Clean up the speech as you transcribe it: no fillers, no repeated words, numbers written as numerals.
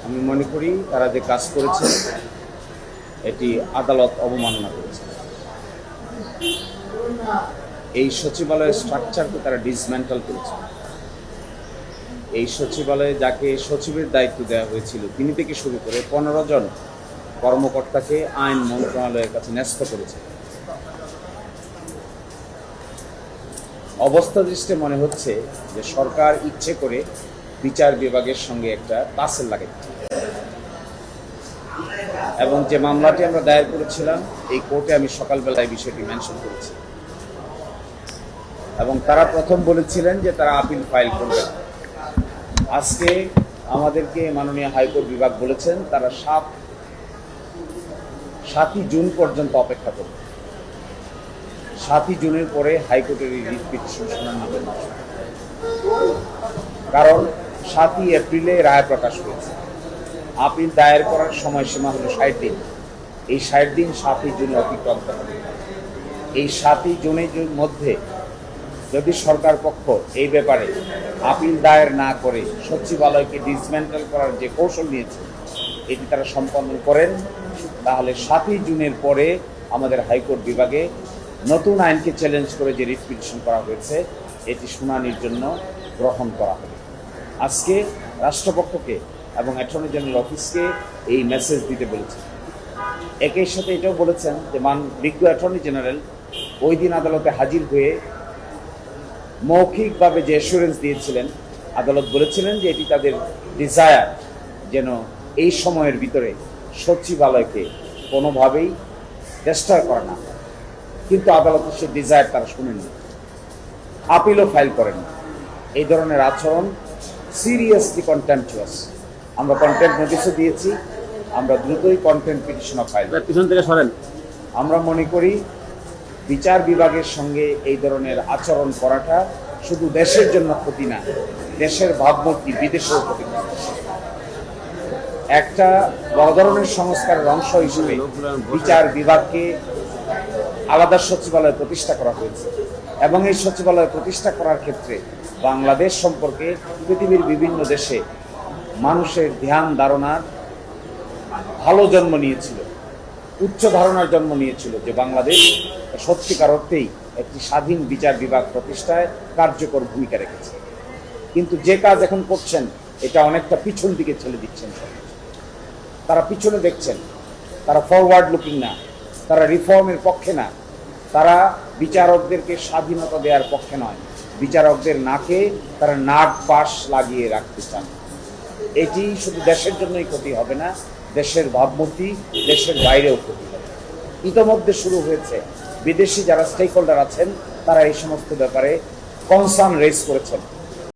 আমি মনে করি তারা যে কাজ করেছে এটি আদালত অবমাননা করেছে। এই সচিবালয়ের স্ট্রাকচারকে তারা ডিসমেন্টাল করেছে। এই সচিবালয়ে যাকে সচিবের দায়িত্ব দেওয়া হয়েছিল তিনি থেকে শুরু করে 15 জন কর্মকর্তাকে আইন মন্ত্রণালয়ের কাছে ন্যস্ত করেছে। অবস্থা দৃষ্টে মনে হচ্ছে যে সরকার ইচ্ছে করে বিচার বিভাগের সঙ্গে একটা তাসেল লাগাচ্ছে এবং যে মামলাটি আমরা দায়ের করেছিলাম এই কোর্টে আমি সকালবেলায় বিষয়টি মেনশন করেছি এবং তারা প্রথম বলেছিলেন যে তারা আপিল ফাইল করবেন। আজকে আমাদেরকে মাননীয় হাইকোর্ট বিভাগ বলেছেন তারা 7ই জুন পর্যন্ত অপেক্ষা করবে। 7ই জুনের পরে হাইকোর্টের এই রিট পিটিশন শুনানি হবে, কারণ 7ই এপ্রিলে রায় প্রকাশ হয়েছে। আপিল দায়ের করার সময়সীমা হলো 60 দিন। এই 60 দিন 7ই জুনে অতিক্রান্ত হবে। এই 7ই জুনের মধ্যে যদি সরকার পক্ষ এই ব্যাপারে আপিল দায়ের না করে সচিবালয়কে ডিসমেন্টাল করার যে কৌশল নিয়েছে এটি তারা সম্পন্ন করেন, তাহলে 7ই জুনের পরে আমাদের হাইকোর্ট বিভাগে নতুন আইনকে চ্যালেঞ্জ করে যে রিট পিটিশন করা হয়েছে এটি শুনানির জন্য গ্রহণ করা হবে। আজকে রাষ্ট্রপক্ষকে এবং অ্যাটর্নি জেনারেল অফিসকে এই মেসেজ দিতে বলেছেন। একই সাথে এটাও বলেছেন যে বিজ্ঞ অ্যাটর্নি জেনারেল ওই দিন আদালতে হাজির হয়ে মৌখিকভাবে যে অ্যাসুরেন্স দিয়েছিলেন, আদালত বলেছিলেন যে এটি তাদের ডিজায়ার যেন এই সময়ের ভিতরে সচিবালয়কে কোনোভাবেই ডিস্টার্ব করা না। কিন্তু আদালতের সেই ডিজায়ার তারা শুনেননি, আপিলও ফাইল করেননি। এই ধরনের আচরণ সিরিয়াসলি কন্টেম্পচুয়াস। আমরা কন্টেম্প নোটিশও দিয়েছি, আমরা দ্রুতই কন্টেম্প পিটিশনও ফাইল। পিছন থেকে সরেন। আমরা মনে করি বিচার বিভাগের সঙ্গে এই ধরনের আচরণ করাটা শুধু দেশের জন্য ক্ষতি না, দেশের ভাবমূর্তি বিদেশেও ক্ষতি। একটা বড় ধরনের সংস্কারের অংশ হিসেবে বিচার বিভাগকে আলাদা সচিবালয় প্রতিষ্ঠা করা হয়েছে এবং এই সচিবালয় প্রতিষ্ঠা করার ক্ষেত্রে বাংলাদেশ সম্পর্কে পৃথিবীর বিভিন্ন দেশে মানুষের ধ্যান ধারণার ভালো জন্ম নিয়েছিল, উচ্চ ধারণার জন্ম নিয়েছিল যে বাংলাদেশ সত্যিকার অর্থেই একটি স্বাধীন বিচার বিভাগ প্রতিষ্ঠায় কার্যকর ভূমিকা রেখেছে। কিন্তু যে কাজ এখন করছেন এটা অনেকটা পিছন দিকে ঠেলে দিচ্ছেন। তারা পিছনে দেখছেন, তারা ফরওয়ার্ড লুকিং না, তারা রিফর্মের পক্ষে না, তারা বিচারকদেরকে স্বাধীনতা দেওয়ার পক্ষে নয়, বিচারকদের নাকে তারা নাক পাশ লাগিয়ে রাখতে চান। এটি শুধু দেশের জন্যই ক্ষতি হবে না, দেশের ভাবমূর্তি দেশের বাইরেও ক্ষতি হবে। ইতোমধ্যে শুরু হয়েছে, বিদেশি যারা স্টেক হোল্ডার আছেন তারা এই সমস্ত ব্যাপারে কনসার্ন রেজ করেছেন।